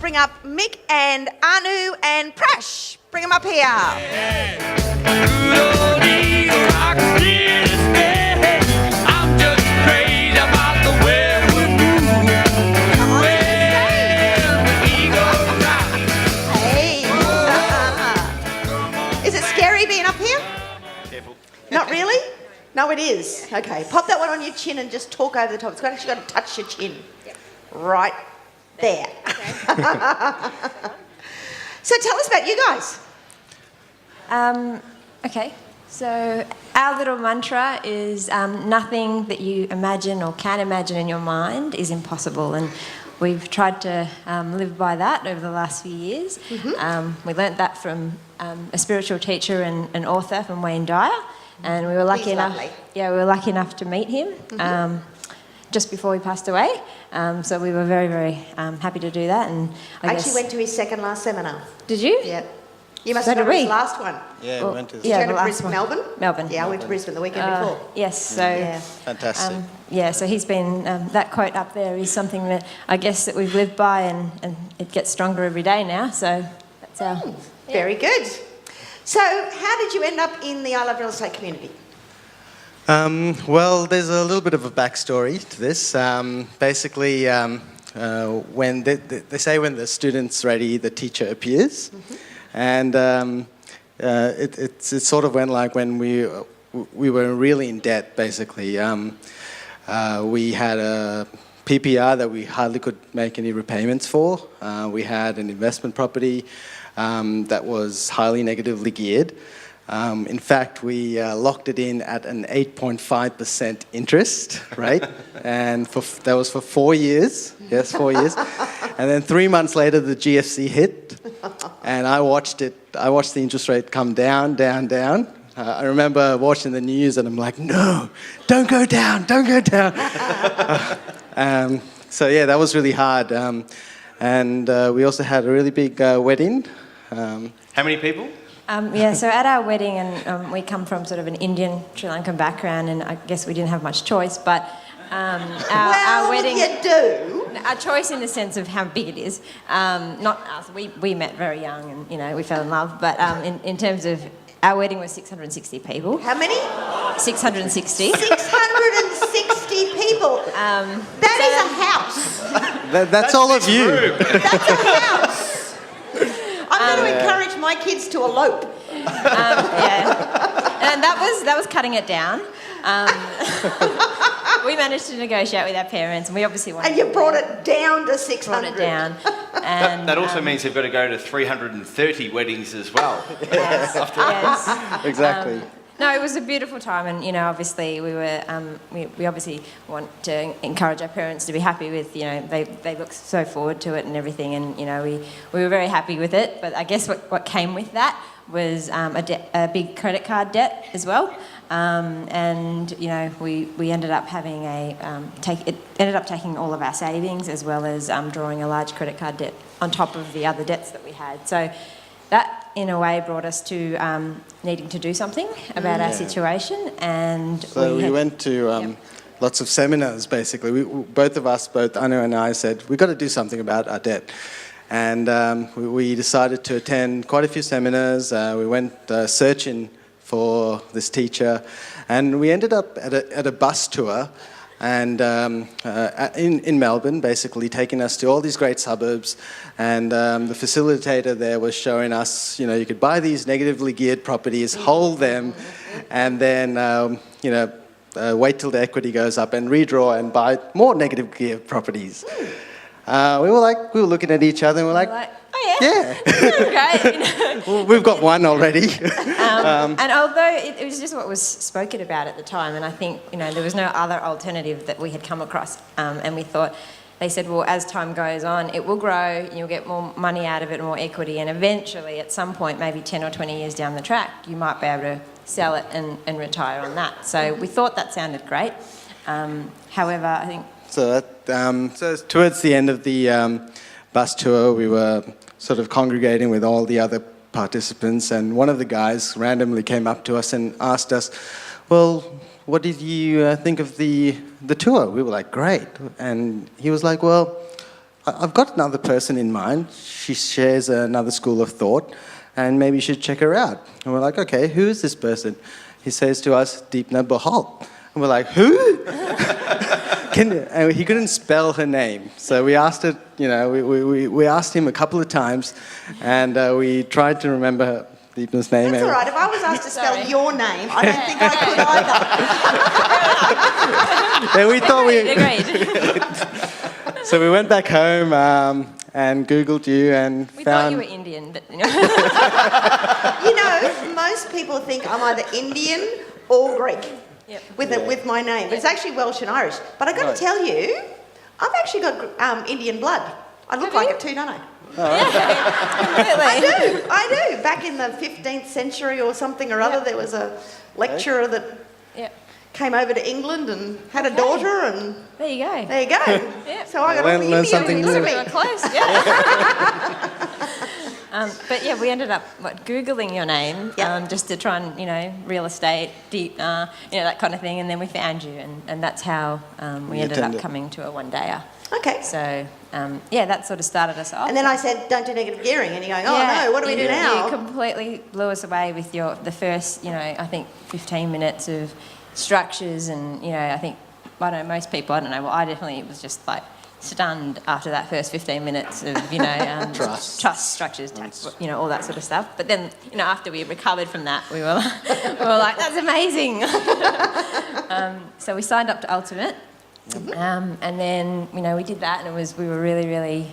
bring up Mick and Anu and Prash. Bring them up here. I'm just crazy about the way we move. Hey. Is it scary being up here? Careful. Not really? No, it is. Okay, pop that one on your chin and just talk over the top. It's actually got to touch your chin. Yep. Right there. Okay. So tell us about you guys. Okay, so our little mantra is nothing that you imagine or can imagine in your mind is impossible, and we've tried to live by that over the last few years. Mm-hmm. We learnt that from a spiritual teacher and an author from Wayne Dyer, and we were lucky enough. Lovely. Yeah, we were lucky enough to meet him just before he passed away. So we were very, very happy to do that. And I actually went to his second last seminar. Did you? Yeah. You must So have did gone to his we. last one. Yeah, we went to Did you go to the last Brisbane, one. Melbourne? Melbourne. Yeah, I went to Brisbane the weekend before. Yes, so Yeah. Fantastic. so he's been, that quote up there is something that I guess that we've lived by, and it gets stronger every day now, so that's our... Very good. So how did you end up in the I Love Real Estate community? Well, there's a little bit of a backstory to this. Basically, when they say when the student's ready, the teacher appears. Mm-hmm. And it sort of went like when we were really in debt, basically. We had a PPR that we hardly could make any repayments for. We had an investment property that was highly negatively geared. In fact, we locked it in at an 8.5% interest rate, and that was for 4 years. Yes, 4 years. And then 3 months later, the GFC hit, and I watched the interest rate come down, down, down. I remember watching the news, and I'm like, no, don't go down, don't go down. So yeah, that was really hard. And we also had a really big wedding. How many people? So at our wedding, and we come from sort of an Indian, Sri Lankan background, and I guess we didn't have much choice, but our wedding... you do. Our choice in the sense of how big it is. Not us, we met very young and, we fell in love, but in terms of... Our wedding was 660 people. How many? 660. 660 people. That is a house. That's all of you. That's a house. I'm going to encourage my kids to elope. And that was cutting it down. We managed to negotiate with our parents, and we obviously wanted. And you brought it down to 600. Brought it down. And, that also means they've got to go to 330 weddings as well. Yes. Exactly. No, it was a beautiful time, and obviously we were we obviously want to encourage our parents to be happy with they look so forward to it and everything, and we were very happy with it. But I guess what came with that was a big credit card debt as well, and we ended up having it ended up taking all of our savings as well as drawing a large credit card debt on top of the other debts that we had. So that in a way brought us to needing to do something about our situation, and so we went to lots of seminars. Basically, both Anu and I said we've got to do something about our debt, and we decided to attend quite a few seminars. We went searching for this teacher, and we ended up at a bus tour. And in Melbourne, basically taking us to all these great suburbs, and the facilitator there was showing us, you could buy these negatively geared properties, hold them, and then, wait till the equity goes up and redraw and buy more negative geared properties. We were looking at each other and we're like, oh yeah, great. Well, we've got one already. And although it was just what was spoken about at the time, and I think there was no other alternative that we had come across, and we thought, they said, well, as time goes on, it will grow, and you'll get more money out of it, more equity, and eventually, at some point, maybe 10 or 20 years down the track, you might be able to sell it and retire on that. So we thought that sounded great. However, I think. So towards the end of the bus tour, we were sort of congregating with all the other participants, and one of the guys randomly came up to us and asked us, well, what did you think of the tour? We were like, great. And he was like, well, I've got another person in mind. She shares another school of thought, and maybe you should check her out. And we're like, okay, who is this person? He says to us, Deepna Bahal. And we're like, who? And he couldn't spell her name. So we asked it, we asked him a couple of times, and we tried to remember Deepna's name. That's all right. If I was asked to spell your name, I don't think I could either. Yeah, we thought Agreed. So we went back home and Googled you and We found... thought you were Indian, but Most people think I'm either Indian or Greek with my name. But it's actually Welsh and Irish. But I got to tell you, I've actually got Indian blood. I look like it too, don't I? I do. Back in the 15th century or something or other, there was a lecturer that came over to England and had a daughter, and there you go. So I got all the Learn Indian something in new. me. We're close, but yeah, we ended up Googling your name just to try and, real estate, that kind of thing, and then we found you, and that's how we ended up coming to a one-dayer. Okay. So, that sort of started us off. And then I said, don't do negative gearing, and you're going, oh no, what do we do now? You completely blew us away with the first, I think 15 minutes of structures, and, I think, I don't know, most people, I definitely was just like stunned after that first 15 minutes of, trust structures, tax, all that sort of stuff. But then, after we recovered from that, we were like, that's amazing. So we signed up to Ultimate. And then, we did that, and we were really, really,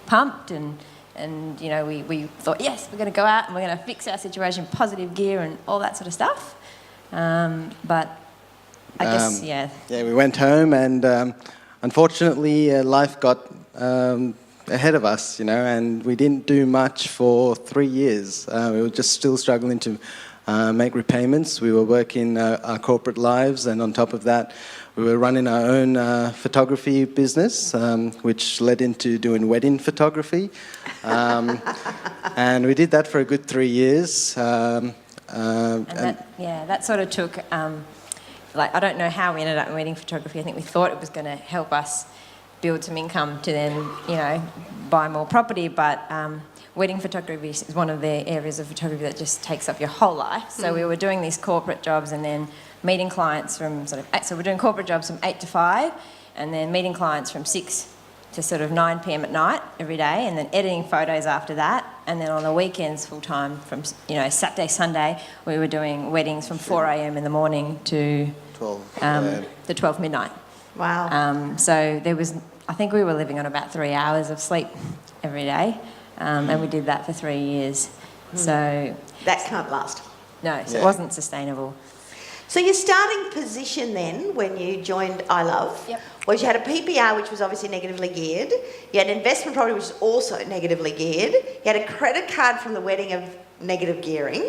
pumped, and we thought, yes, we're going to go out and we're going to fix our situation, positive gear and all that sort of stuff. But I guess, Yeah, we went home, and unfortunately, life got ahead of us, and we didn't do much for 3 years. We were just still struggling to make repayments. We were working our corporate lives, and on top of that, we were running our own photography business, which led into doing wedding photography. And we did that for a good 3 years. That sort of took, I don't know how we ended up in wedding photography. I think we thought it was going to help us build some income to then, buy more property, but wedding photography is one of the areas of photography that just takes up your whole life. So we were doing these corporate jobs and then meeting clients from so we're doing corporate jobs from 8 to 5, and then meeting clients from 6 to sort of 9 p.m. at night every day, and then editing photos after that, and then on the weekends full time from Saturday, Sunday, we were doing weddings from 4 a.m. in the morning to 12 midnight. Wow. So there was, I think we were living on about 3 hours of sleep every day, and we did that for 3 years. So that can't last. No, so it wasn't sustainable. So your starting position then, when you joined ILOVE, was you had a PPR, which was obviously negatively geared. You had an investment property, which was also negatively geared. You had a credit card from the wedding of negative gearing.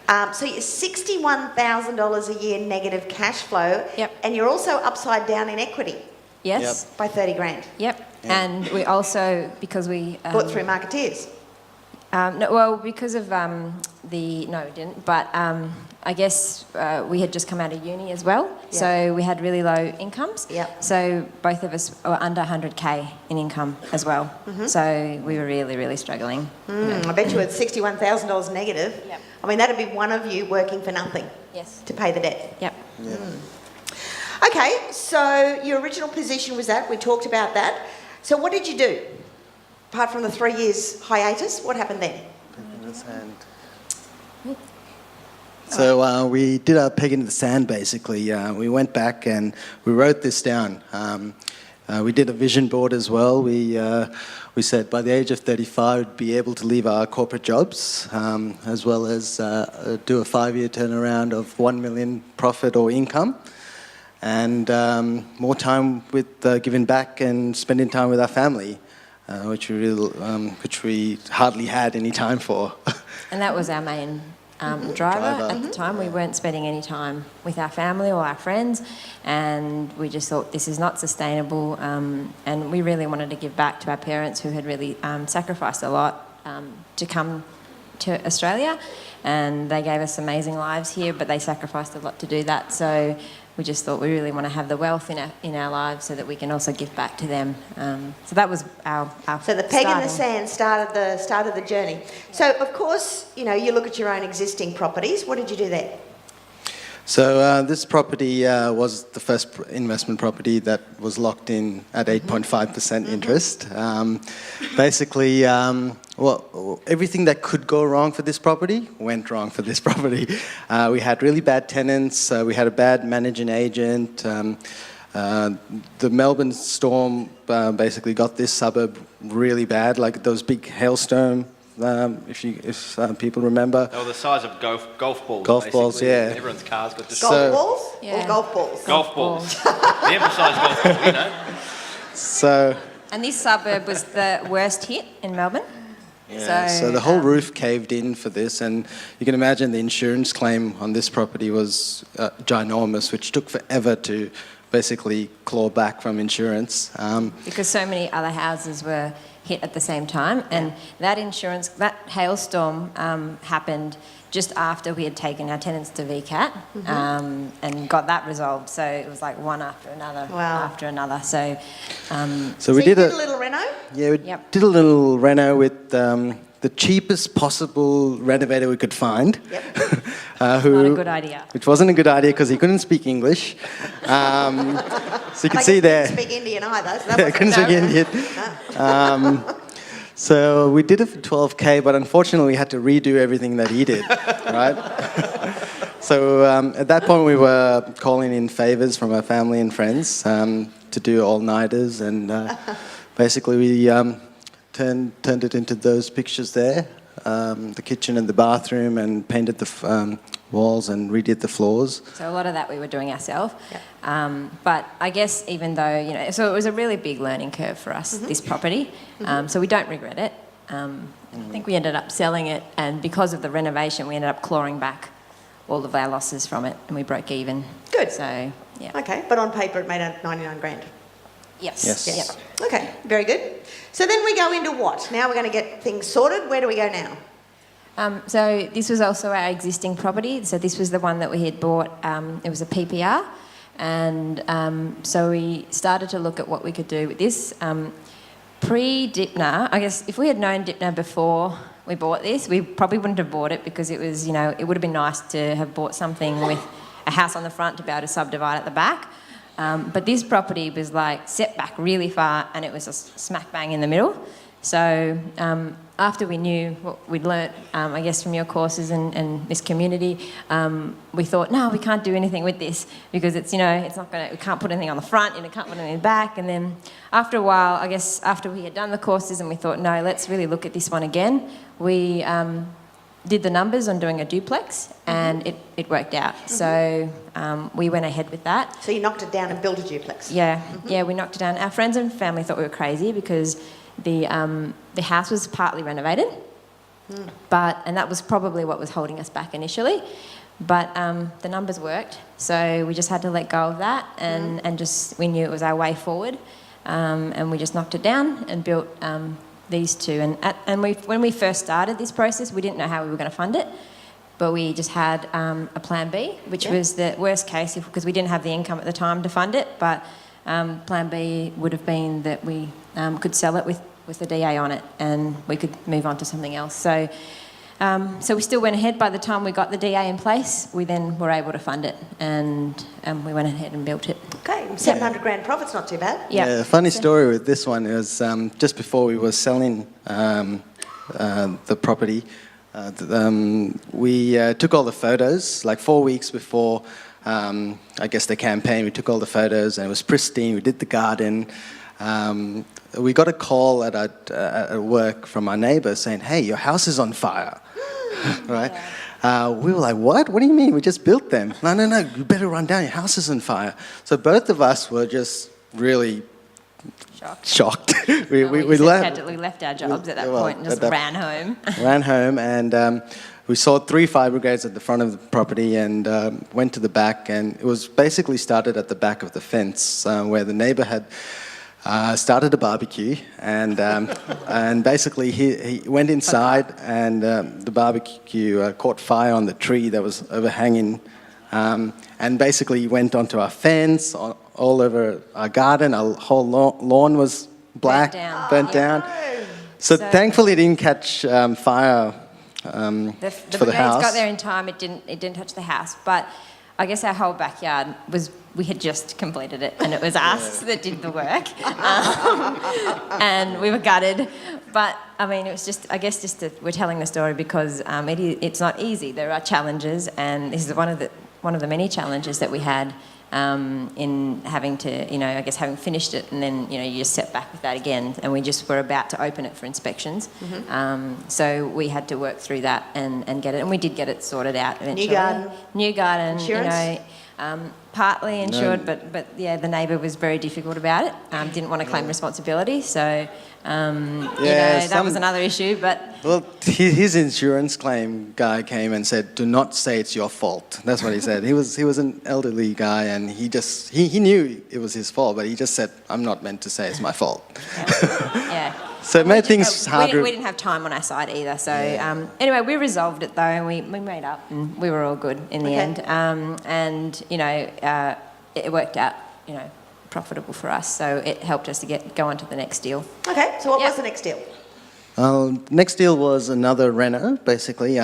So you're $61,000 a year negative cash flow. And you're also upside down in equity. Yes. By 30 grand. And we also, because we... bought through marketeers. Because of no, we didn't. But I guess we had just come out of uni as well, so we had really low incomes. So both of us were under 100K in income as well. So we were really, really struggling. I bet you at $61,000 negative. I mean, that'd be one of you working for nothing. To pay the debt. Okay, so your original position was that. We talked about that. So what did you do? Apart from the 3 years hiatus, what happened then? So we did our peg into the sand, basically. We went back and we wrote this down. We did a vision board as well. We said by the age of 35, we'd be able to leave our corporate jobs, as well as do a 5-year turnaround of 1 million profit or income, and more time with giving back and spending time with our family. Which we hardly had any time for. And that was our main driver at the time. We weren't spending any time with our family or our friends, and we just thought this is not sustainable, and we really wanted to give back to our parents who had really sacrificed a lot to come to Australia, and they gave us amazing lives here, but they sacrificed a lot to do that. So we just thought we really want to have the wealth in our lives so that we can also give back to them. So that was our So the peg in the starting. sand started the journey. So of course, you know, you look at your own existing properties. What did you do there? So this property was the first investment property that was locked in at 8.5% interest. Basically, well, everything that could go wrong for this property went wrong for this property. We had really bad tenants. We had a bad managing agent. The Melbourne storm basically got this suburb really bad, like those big hailstorm. If people remember. They were the size of golf balls. Golf balls, basically. yeah. Everyone's cars got Golf destroyed. balls Yeah. or golf balls? Golf balls. The emphasised golf ball, you know. So. And this suburb was the worst hit in Melbourne. Yeah, so the whole roof caved in for this, and you can imagine the insurance claim on this property was ginormous, which took forever to basically claw back from insurance. Because so many other houses were hit at the same time, and that hailstorm happened just after we had taken our tenants to VCAT and got that resolved. So it was like one after another, after another. So so we you did a little reno? Yeah, we did a little reno with the cheapest possible renovator we could find. Yep. not a good idea. Which wasn't a good idea because he couldn't speak English. So you can see there. Couldn't speak Indian either. So that Yeah, wasn't couldn't speak Indian. So we did it for 12K, but unfortunately we had to redo everything that he did, right? So at that point we were calling in favours from our family and friends to do all-nighters, and basically we turned it into those pictures there, the kitchen and the bathroom, and painted the walls and redid the floors. So a lot of that we were doing ourselves. But I guess even though, you know, so it was a really big learning curve for us, this property. So we don't regret it. And I think we ended up selling it, and because of the renovation, we ended up clawing back all of our losses from it, and we broke even. Good. So, yeah. Okay, but on paper it made 99 grand. Yes. Yes. Yep. Okay, very good. So then we go into what? Now we're going to get things sorted. Where do we go now? So this was also our existing property. So this was the one that we had bought. It was a PPR. And so we started to look at what we could do with this. Pre-Dipner, I guess if we had known Dipner before we bought this, we probably wouldn't have bought it, because it was, you know, it would have been nice to have bought something with a house on the front to be able to subdivide at the back. But this property was like set back really far, and it was just smack bang in the middle. So after we knew what we'd learnt, I guess, from your courses and this community, we thought, no, we can't do anything with this, because it's, you know, it's not going to, we can't put anything on the front and we can't put anything in the back. And then after a while, I guess after we had done the courses and we thought, no, let's really look at this one again, we did the numbers on doing a duplex, and it worked out. So we went ahead with that. So you knocked it down and built a duplex? Yeah, yeah, we knocked it down. Our friends and family thought we were crazy, because the house was partly renovated, and that was probably what was holding us back initially. But the numbers worked, so we just had to let go of that, and just, we knew it was our way forward, and we just knocked it down and built these two. And when we first started this process, we didn't know how we were going to fund it, but we just had a plan B, which was the worst case, because we didn't have the income at the time to fund it. But plan B would have been that we could sell it with the DA on it, and we could move on to something else. So we still went ahead. By the time we got the DA in place, we then were able to fund it, and we went ahead and built it. Okay, 700 grand profit's not too bad. Yeah, funny story with this one is just before we were selling the property, we took all the photos, like 4 weeks before, I guess, the campaign. We took all the photos, and it was pristine. We did the garden. We got a call at work from our neighbour saying, hey, your house is on fire, right? We were like, what? What do you mean? We just built them. No, you better run down. Your house is on fire. So both of us were just really shocked. we left our jobs at that point and just ran home. Ran home, and we saw 3 fire brigades at the front of the property, and went to the back, and it was basically started at the back of the fence where the neighbour had started a barbecue, and basically he went inside, and the barbecue caught fire on the tree that was overhanging And basically went onto our fence, all over our garden. Our whole lawn was black, burnt down. So thankfully it didn't catch fire The for the house. got there in time. It didn't touch the house, but I guess our whole backyard we had just completed it, and it was us that did the work, and we were gutted. But I mean, it was we're telling the story because it's not easy. There are challenges, and this is one of the many challenges that we had in having to, having finished it, and then you just set back with that again, and we just were about to open it for inspections. So we had to work through that and get it, and we did get it sorted out eventually. New garden, Insurance? Partly insured, but yeah, the neighbour was very difficult about it. Didn't want to claim responsibility, so that was another issue. But well, his insurance claim guy came and said, "Do not say it's your fault." That's what he said. He was an elderly guy, and he knew it was his fault, but he just said, "I'm not meant to say it's my fault." Yeah. So it made things harder. We didn't have time on our side either. So anyway, we resolved it though, and we made up, and we were all good in the end. And it worked out, profitable for us. So it helped us to go on to the next deal. Okay, so what was the next deal? Next deal was another reno, basically.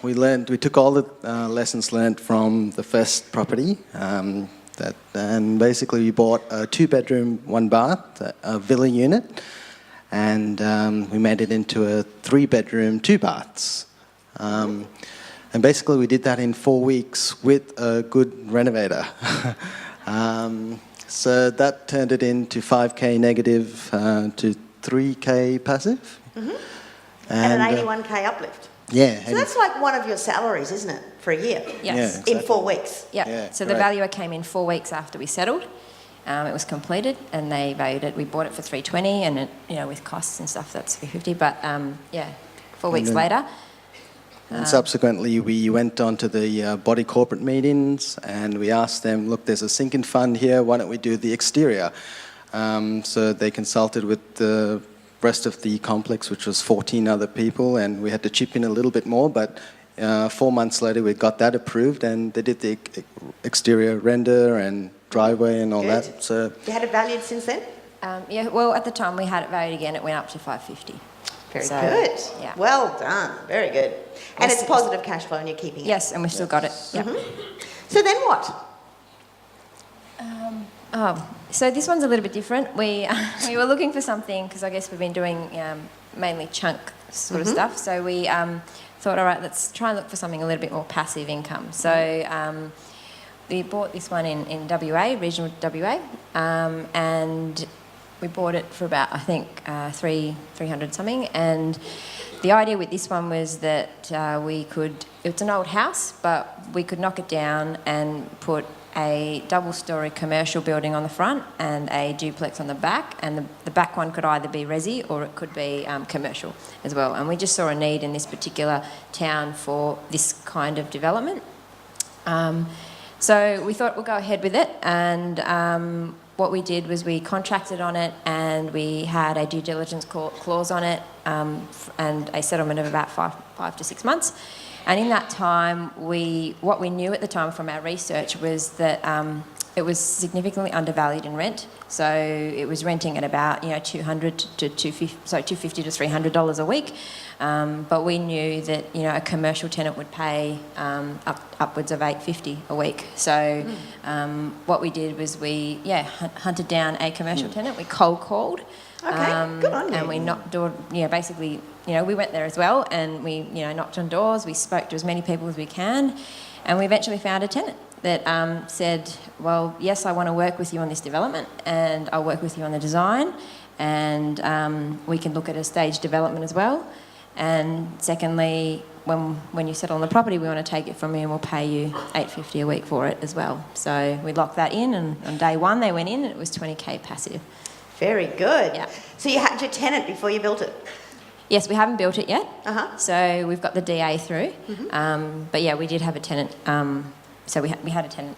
We took all the lessons learned from the first property, and basically we bought a 2-bedroom, 1-bath, a villa unit, and we made it into a 3-bedroom, 2 baths. And basically we did that in 4 weeks with a good renovator. So that turned it into 5K negative to 3K passive. And an 81K uplift. Yeah. So that's like one of your salaries, isn't it, for a year? Yes. Yeah, exactly. In 4 weeks. Yep. Yeah, So the right. valuer came in 4 weeks after we settled. It was completed, and they valued it. We bought it for 320, and it, with costs and stuff, that's 350. But 4 weeks later. And subsequently, we went on to the body corporate meetings, and we asked them, look, there's a sinking fund here, why don't we do the exterior? So they consulted with the rest of the complex, which was 14 other people, and we had to chip in a little bit more, but 4 months later we got that approved, and they did the exterior render and driveway and all that. So You had it valued since then? Well, at the time we had it valued again, it went up to 550. Very good. Yeah. Well done. Very good. And it's positive cash flow and you're keeping it? Yes, and we've still got it. Yep. So then what? So this one's a little bit different. We were looking for something, because I guess we've been doing mainly chunk sort of stuff. So we thought, all right, let's try and look for something a little bit more passive income. So we bought this one in WA, regional WA, and we bought it for about, I think, 300 something. And the idea with this one was that it's an old house, but we could knock it down and put a double-storey commercial building on the front and a duplex on the back, and the back one could either be resi or it could be commercial as well. And we just saw a need in this particular town for this kind of development. So we thought we'll go ahead with it, and what we did was we contracted on it, and we had a due diligence clause on it, and a settlement of about 5 to 6 months. And in that time, what we knew at the time from our research was that it was significantly undervalued in rent. So it was renting at about $250 to $300 a week. But we knew that a commercial tenant would pay upwards of $850 a week. So what we did was we hunted down a commercial tenant. We cold called. Okay, good on you. And we knocked door. Basically, we went there as well, and we knocked on doors. We spoke to as many people as we can, and we eventually found a tenant that said, well, yes, I want to work with you on this development, and I'll work with you on the design, and we can look at a staged development as well. And secondly, when you settle on the property, we want to take it from you, and we'll pay you $850 a week for it as well. So we locked that in, and on day one they went in, and it was 20K passive. Very good. Yeah. So you had your tenant before you built it? Yes, we haven't built it yet. Uh-huh. So we've got the DA through. But yeah, we did have a tenant. So we had a tenant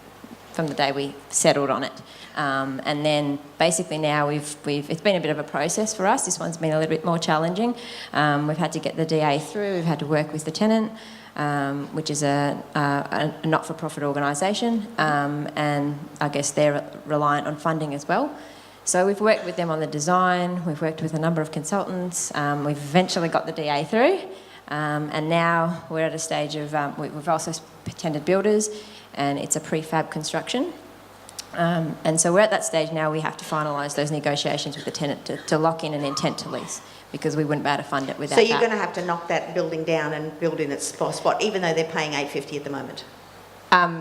from the day we settled on it. And then basically now it's been a bit of a process for us. This one's been a little bit more challenging. We've had to get the DA through. We've had to work with the tenant, which is a not-for-profit organisation, and I guess they're reliant on funding as well. So we've worked with them on the design, we've worked with a number of consultants, we've eventually got the DA through, and now we're at a stage of, we've also tendered builders, and it's a prefab construction. And so we're at that stage now. We have to finalise those negotiations with the tenant to lock in an intent to lease, because we wouldn't be able to fund it without So you're that. going to have to knock that building down and build in its spot, even though they're paying $850 at the moment.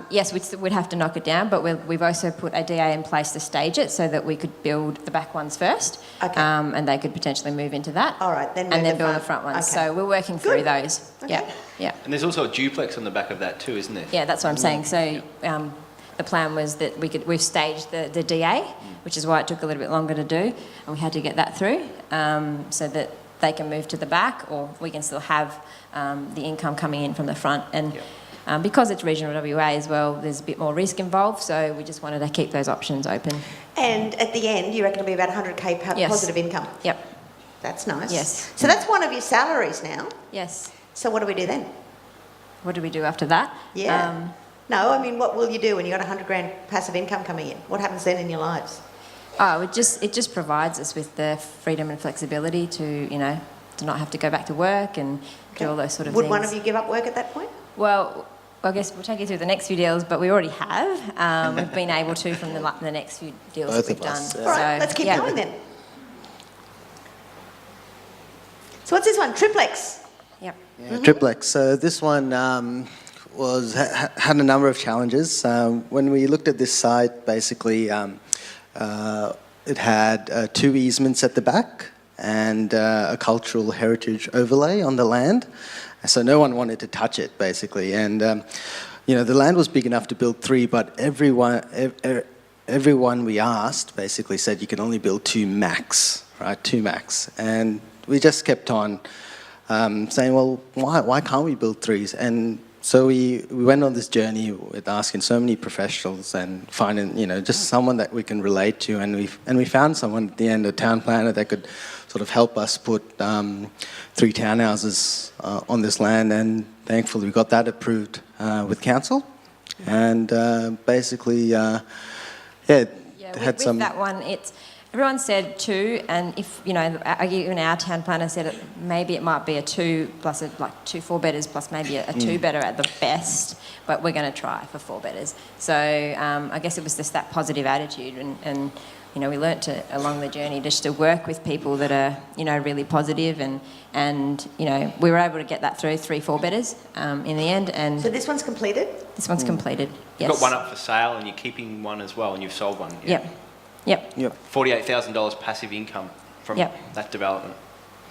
Yes, we'd have to knock it down, but we've also put a DA in place to stage it so that we could build the back ones first, Okay. and they could potentially move into that. All right, then and move then the build the front. front ones. Okay. So we're working through Good. those. Okay. Yeah, yeah. And there's also a duplex on the back of that too, isn't there? Yeah, that's what I'm saying. So the plan was that we've staged the DA, which is why it took a little bit longer to do, and we had to get that through so that they can move to the back, or we can still have the income coming in from the front. And because it's regional WA as well, there's a bit more risk involved, so we just wanted to keep those options open. And at the end, you reckon it'll be about 100K Yes. positive income? Yep. That's nice. Yes. So that's one of your salaries now. Yes. So what do we do then? What do we do after that? Yeah. No, I mean, what will you do when you've got 100 grand passive income coming in? What happens then in your lives? Oh, it just provides us with the freedom and flexibility to to not have to go back to work and do all those sort of Would things. one of you give up work at that point? Well, I guess we'll take you through the next few deals, but we already have. We've been able to from the next few deals Both that we've of us, done. yeah. All right, So, let's keep yeah. going then. So what's this one? Triplex. Yep. Yeah, Triplex. So this one had a number of challenges. When we looked at this site, basically, it had 2 easements at the back and a cultural heritage overlay on the land. So no one wanted to touch it, basically. And the land was big enough to build 3, but everyone we asked basically said you can only build 2 max, right? 2 max. And we just kept on saying, well, why can't we build 3s? And so we went on this journey with asking so many professionals and finding, just someone that we can relate to. And we found someone at the end, a town planner, that could sort of help us put 3 townhouses on this land. And thankfully we got that approved with council. And basically, Yeah, had with some... that one, everyone said 2, and if even our town planner said maybe it might be a 2 plus 2 4-bedders plus maybe a 2-bedder at the best, but we're going to try for 4-bedders. So I guess it was just that positive attitude, and we learnt to along the journey just to work with people that are really positive, and we were able to get that through 3 4-bedders in the end, and So this one's completed? this one's completed. Yes. You've got one up for sale and you're keeping one as well, and you've sold one. Yeah. Yep. $48,000 passive income from that development.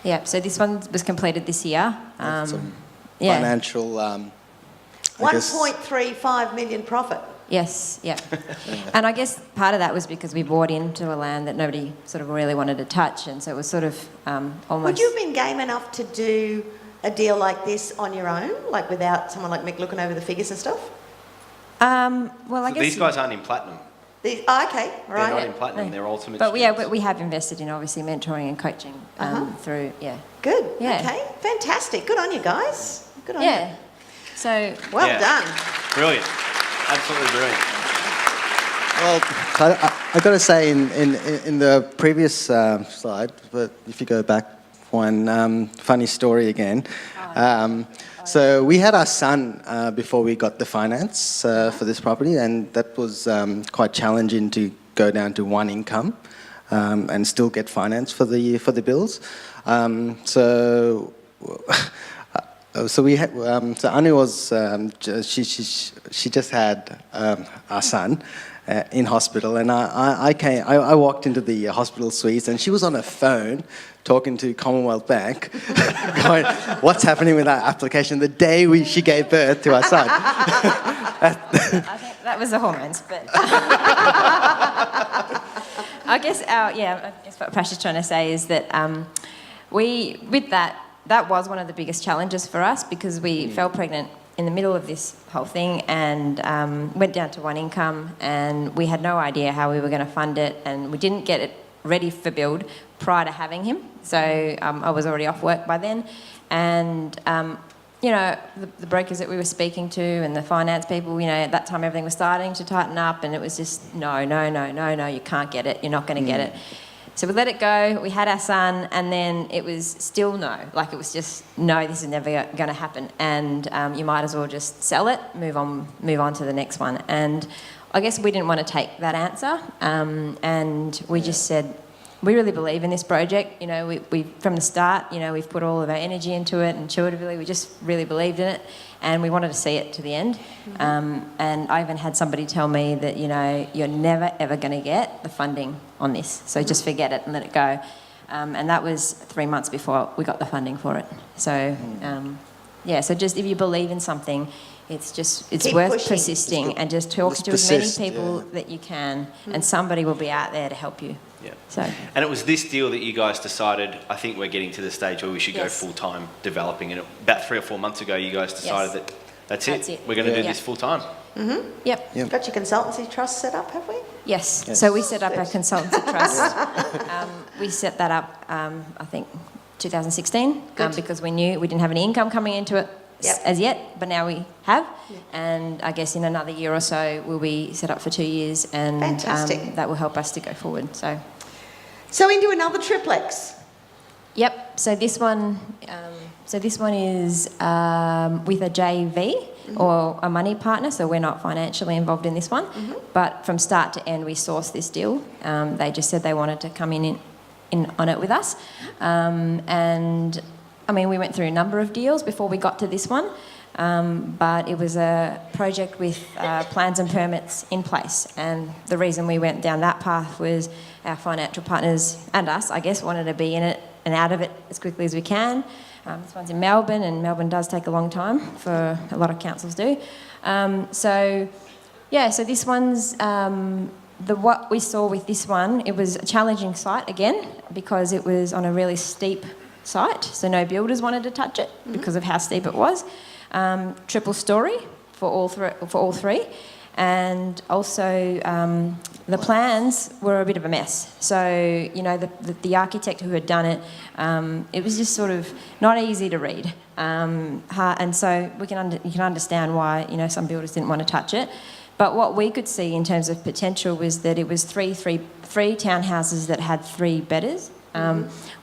Yep. So this one was completed this year. some yeah. financial... I guess- 1.35 million profit. Yes, yeah. And I guess part of that was because we bought into a land that nobody sort of really wanted to touch, and so it was sort of almost... Would you have been game enough to do a deal like this on your own, like without someone like Mick looking over the figures and stuff? Well, I So guess... these guys aren't in platinum. Okay, They're not right. in platinum. No. They're ultimate. But students. we have invested in obviously mentoring and coaching through, Good. Yeah. Okay, fantastic. Good on you guys. Good on Yeah. you. So, Well Yeah. done. Brilliant. Absolutely brilliant. Well, I got to say, in the previous slide, but if you go back one, funny story again. So we had our son before we got the finance for this property, and that was quite challenging to go down to 1 income and still get finance for the bills. So we had, so Anu was, she just had our son in hospital, and I walked into the hospital suites, and she was on her phone talking to Commonwealth Bank, going, what's happening with our application the day she gave birth to our son. I think that was the hormones, but... I guess what Prash is trying to say is that that was one of the biggest challenges for us, because we fell pregnant in the middle of this whole thing and went down to one income, and we had no idea how we were going to fund it, and we didn't get it ready for build prior to having him. So I was already off work by then, and you know, the brokers that we were speaking to and the finance people, you know, at that time everything was starting to tighten up, and it was just no, you can't get it, you're not going to get it. So we let it go, we had our son, and then it was still no. Like, it was just, no, this is never going to happen, and you might as well just sell it, move on to the next one. And I guess we didn't want to take that answer, and we just said, we really believe in this project. You know, we from the start, you know, we've put all of our energy into it, and intuitively we just really believed in it, and we wanted to see it to the end. And I even had somebody tell me that, you know, you're never ever going to get the funding on this, so just forget it and let it go. And that was 3 months before we got the funding for it. So yeah, so just if you believe in something, it's Keep worth pushing. persisting, and just talk to as many people that you can, and somebody will be out there to help you. Yeah. So. And it was this deal that you guys decided, I think we're getting to the stage where we should go Yes. full-time developing. And about 3 or 4 months ago, you guys decided Yes. that that's That's it. it. We're going to do Yeah. this full-time. Yep. Yep. Got your consultancy trust set up, have we? Yes. Yes. So we set up our consultancy trust. We set that up, I think, 2016, Good. because we knew we didn't have any income coming into it Yep. as yet, but now we have. And I guess in another year or so, we'll be set up for 2 years, and Fantastic. that will help us to go forward. So into another triplex. Yep. So this one is with a JV or a money partner. So we're not financially involved in this one, but from start to end, we sourced this deal. They just said they wanted to come in on it with us, and I mean, we went through a number of deals before we got to this one, but it was a project with plans and permits in place. And the reason we went down that path was our financial partners and us, I guess, wanted to be in it and out of it as quickly as we can. This one's in Melbourne, and Melbourne does take a long time, for a lot of councils do. So this one's... what we saw with this one, it was a challenging site again, because it was on a really steep site, so no builders wanted to touch it because of how steep it was. Triple story for all three, and also the plans were a bit of a mess. So, you know, the architect who had done it, it was just sort of not easy to read, and so you can understand why, you know, some builders didn't want to touch it. But what we could see in terms of potential was that it was three townhouses that had 3 bedders,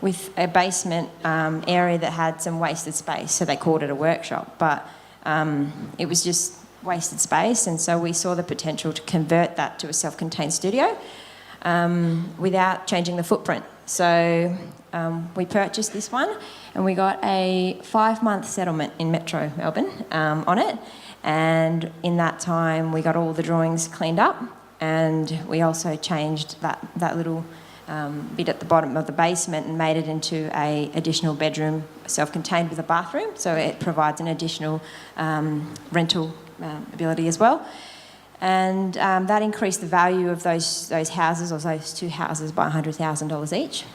with a basement area that had some wasted space. So they called it a workshop, but it was just wasted space. And so we saw the potential to convert that to a self-contained studio without changing the footprint. So we purchased this one, and we got a 5-month settlement in Metro Melbourne on it. And in that time, we got all the drawings cleaned up, and we also changed that little bit at the bottom of the basement and made it into a additional bedroom, self-contained with a bathroom. So it provides an additional rental ability as well. And that increased the value of those houses, or those 2 houses, by $100,000 each.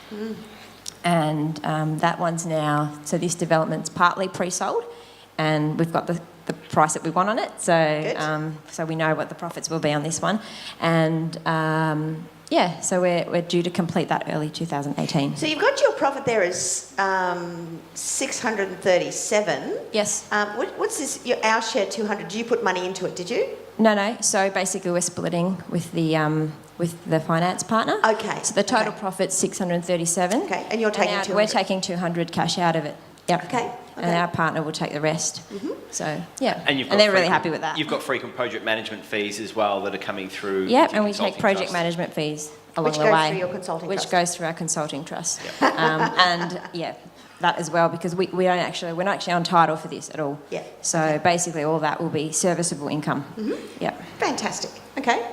And that one's now, so this development's partly pre-sold, and we've got the price that we want on it. So so we know what the profits will be on this one. And so we're due to complete that early 2018. So you've got your profit there as 637. Yes. What's this? Our share 200. Did you put money into it? Did you? No. So basically, we're splitting with the finance partner. Okay. So the total profit's 637. Okay, and you're taking 200. We're taking 200 cash out of it. Yep. Okay. And our partner will take the rest. So yeah. And they're really happy with that. You've got frequent project management fees as well that are coming through. Yep, with your and we take consulting project trust. management fees along Which the goes way. through your consulting Which trust. goes through our consulting trust. And that as well, because we're not actually on title for this at all. Yeah. So basically, all that will be serviceable income. Yeah. Fantastic. Okay.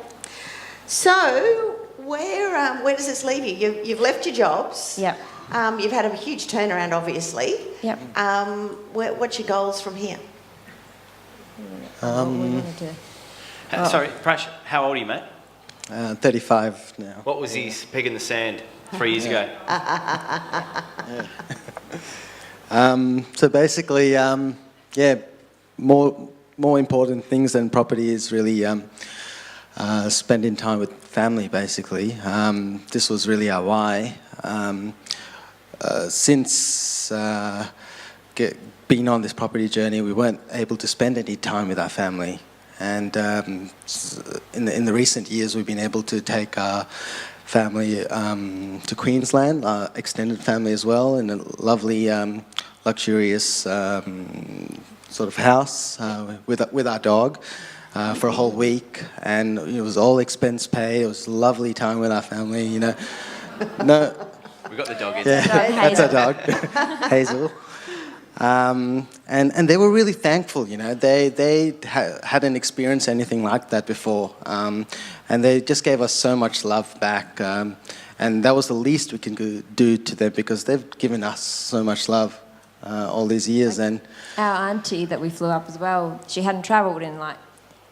So where does this leave you? You've left your jobs. Yep. You've had a huge turnaround, obviously. Yep. What's your goals from here? Sorry, Prash, how old are you, mate? 35 now. What was his peg in the sand 3 years ago? So basically, more important things than property is really spending time with family, basically. This was really our why. Since being on this property journey, we weren't able to spend any time with our family. And in the recent years, we've been able to take our family to Queensland, our extended family as well, in a lovely, luxurious sort of house with our dog for a whole week. And it was all expense paid. It was a lovely time with our family, you know. No. We got the dog in. Yeah, that's our dog, Hazel. And they were really thankful, you know. They hadn't experienced anything like that before, and they just gave us so much love back. And that was the least we can do to them, because they've given us so much love all these years. And our auntie that we flew up as well, she hadn't travelled in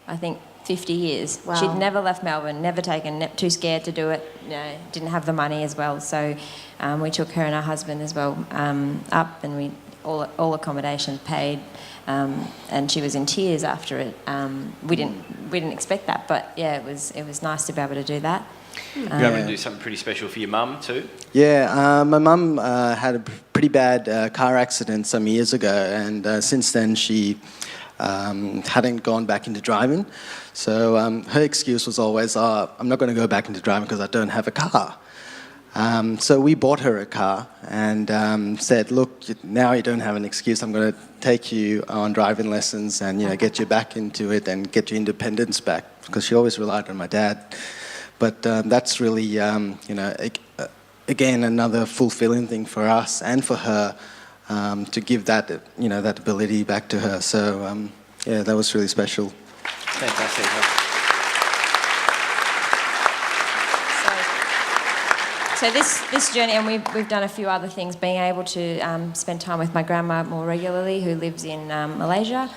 I think 50 years. Wow. She'd never left Melbourne, never taken, too scared to do it, you know, didn't have the money as well. So we took her and her husband as well up, and we all accommodations paid, and she was in tears after it. We didn't expect that, but yeah, it was nice to be able to do that. You were able to do something pretty special for your mum too? Yeah, my mum had a pretty bad car accident some years ago, and since then she hadn't gone back into driving. So her excuse was always, I'm not going to go back into driving because I don't have a car. So we bought her a car and said, look, now you don't have an excuse. I'm going to take you on driving lessons and, you know, get you back into it and get your independence back, because she always relied on my dad. But that's really, you know, again, another fulfilling thing for us and for her, to give that, you know, that ability back to her. So, yeah, that was really special. Fantastic. So this journey, and we've done a few other things, being able to spend time with my grandma more regularly, who lives in Malaysia.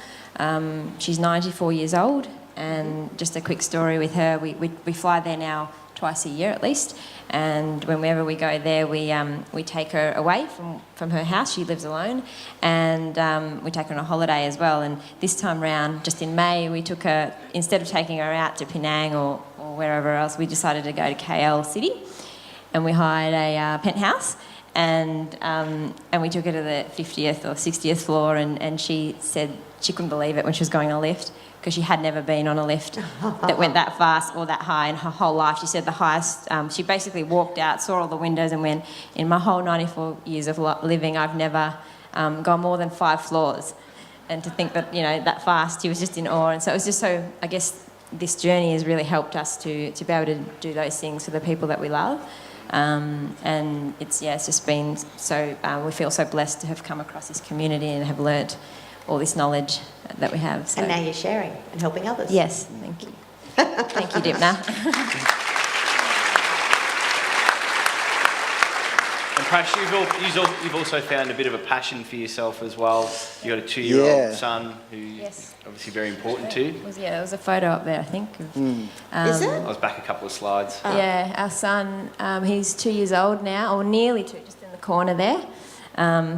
She's 94 years old, and just a quick story with her, we fly there now twice a year at least, and whenever we go there, we take her away from her house. She lives alone, and we take her on a holiday as well. And this time round, just in May, we took her, instead of taking her out to Penang or wherever else, we decided to go to KL City. And we hired a penthouse, and we took her to the 50th or 60th floor, and she said she couldn't believe it when she was going on a lift, because she had never been on a lift that went that fast or that high in her whole life. She said the highest, she basically walked out, saw all the windows, and went, in my whole 94 years of living, I've never gone more than 5 floors. And to think that, you know, that fast, she was just in awe. And so it was just so, I guess this journey has really helped us to be able to do those things for the people that we love. And it's just been so, we feel so blessed to have come across this community and have learnt all this knowledge that we have. So. And now you're sharing and helping others. Yes, thank you. Thank you, Dipna. And Prash, you've also found a bit of a passion for yourself as well. You've got a 2-year-old son who's obviously very important to you. There was a photo up there, I think. Is it? I was back a couple of slides. Yeah, our son, he's 2 years old now, or nearly 2, just in the corner there.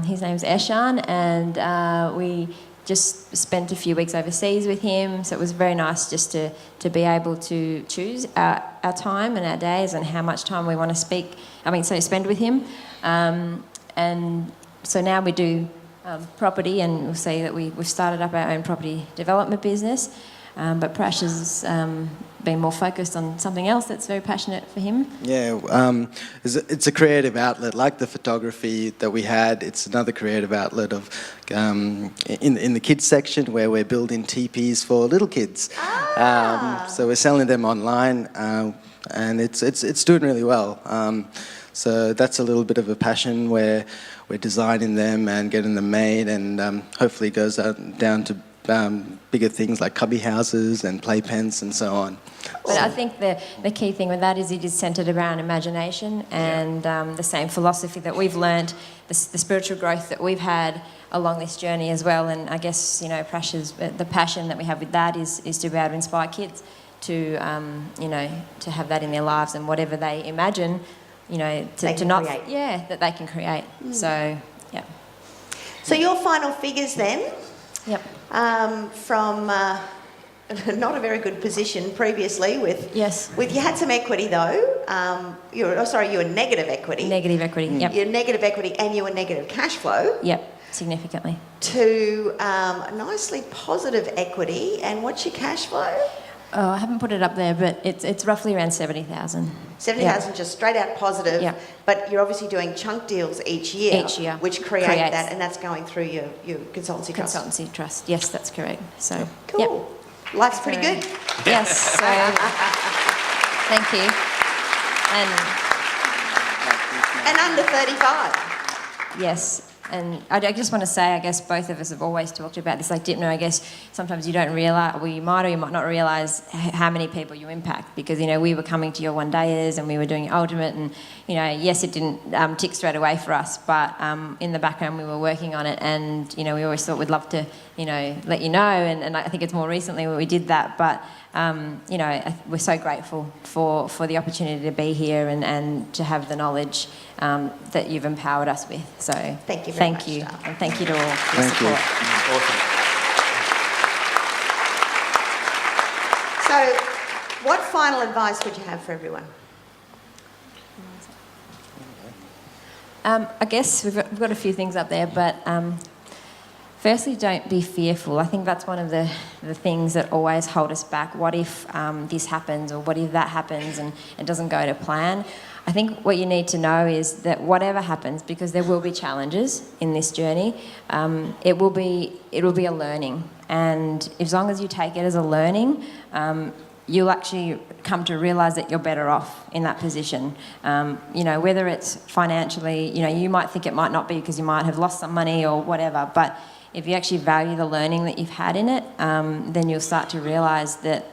His name's Eshan, and we just spent a few weeks overseas with him, so it was very nice just to be able to choose our time and our days and how much time we want to spend with him. And so now we do property, and we'll say that we've started up our own property development business, but Prash has been more focused on something else that's very passionate for him. Yeah, it's a creative outlet, like the photography that we had. It's another creative outlet of in the kids section, where we're building teepees for little kids. So we're selling them online, and it's doing really well. So that's a little bit of a passion, where we're designing them and getting them made, and hopefully goes down to bigger things like cubby houses and playpens and so on. But I think the key thing with that is it is centred around imagination and the same philosophy that we've learned, the spiritual growth that we've had along this journey as well. And I guess, you know, Prash's, the passion that we have with that is to be able to inspire kids to, you know, to have that in their lives, and whatever they imagine, you know, to not create. Yeah, that they can create. So, yeah. So your final figures then? Yep. From not a very good position previously with. Yes. With you had some equity though. You were negative equity. Negative equity. Yep. You're negative equity and you were negative cash flow. Yep. Significantly. To nicely positive equity. And what's your cash flow? Oh, I haven't put it up there, but it's roughly around 70,000. 70,000 just straight out positive. Yeah. But you're obviously doing chunk deals each year. Which creates that, and that's going through your consultancy trust. Consultancy trust. Yes, that's correct. So Cool. Yep. Life's pretty good. Yes. So thank you. And under 35. Yes. And I just want to say, I guess both of us have always talked about this, like Dipno, I guess sometimes you don't realise, well, you might or you might not realise how many people you impact, because, we were coming to your one-dayers and we were doing your ultimate, and, yes, it didn't tick straight away for us, but in the background we were working on it, and, we always thought we'd love to, let you know, and I think it's more recently where we did that, but, we're so grateful for the opportunity to be here and to have the knowledge that you've empowered us with. So thank you very much. Thank you, and thank you to all for your Thank you. support. Awesome. So, what final advice would you have for everyone? I guess we've got a few things up there, but firstly, don't be fearful. I think that's one of the things that always hold us back. What if this happens, or what if that happens and it doesn't go to plan? I think what you need to know is that whatever happens, because there will be challenges in this journey, it will be a learning. And as long as you take it as a learning, you'll actually come to realise that you're better off in that position. Whether it's financially, you might think it might not be because you might have lost some money or whatever, but if you actually value the learning that you've had in it, then you'll start to realise that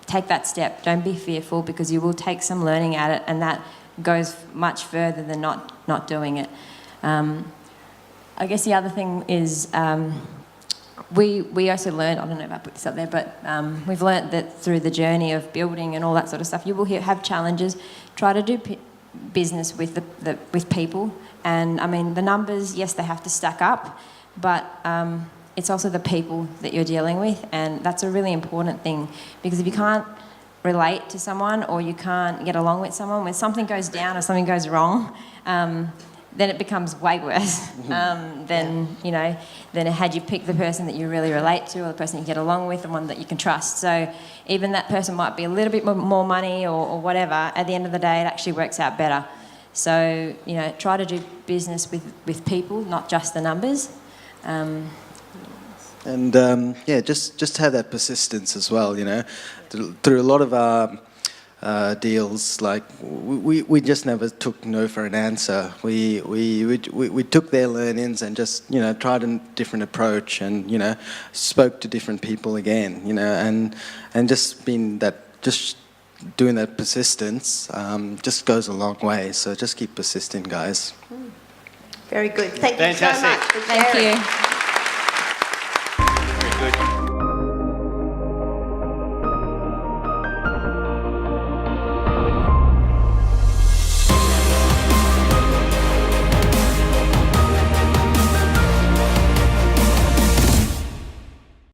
take that step. Don't be fearful, because you will take some learning at it, and that goes much further than not doing it. I guess the other thing is we also learned, I don't know if I put this up there, but we've learnt that through the journey of building and all that sort of stuff, you will have challenges. Try to do business with with people, and I mean the numbers, yes, they have to stack up, but it's also the people that you're dealing with, and that's a really important thing, because if you can't relate to someone or you can't get along with someone, when something goes down or something goes wrong, then it becomes way worse than had you picked the person that you really relate to, or the person you get along with, and one that you can trust. So even that person might be a little bit more money or whatever, at the end of the day it actually works out better. So try to do business with people, not just the numbers. Just have that persistence as well. Through a lot of our deals, like we just never took no for an answer. We took their learnings and just tried a different approach, and spoke to different people again. And just doing that persistence just goes a long way. So just keep persisting, guys. Very good. Thank you so Fantastic. much for sharing. Thank you.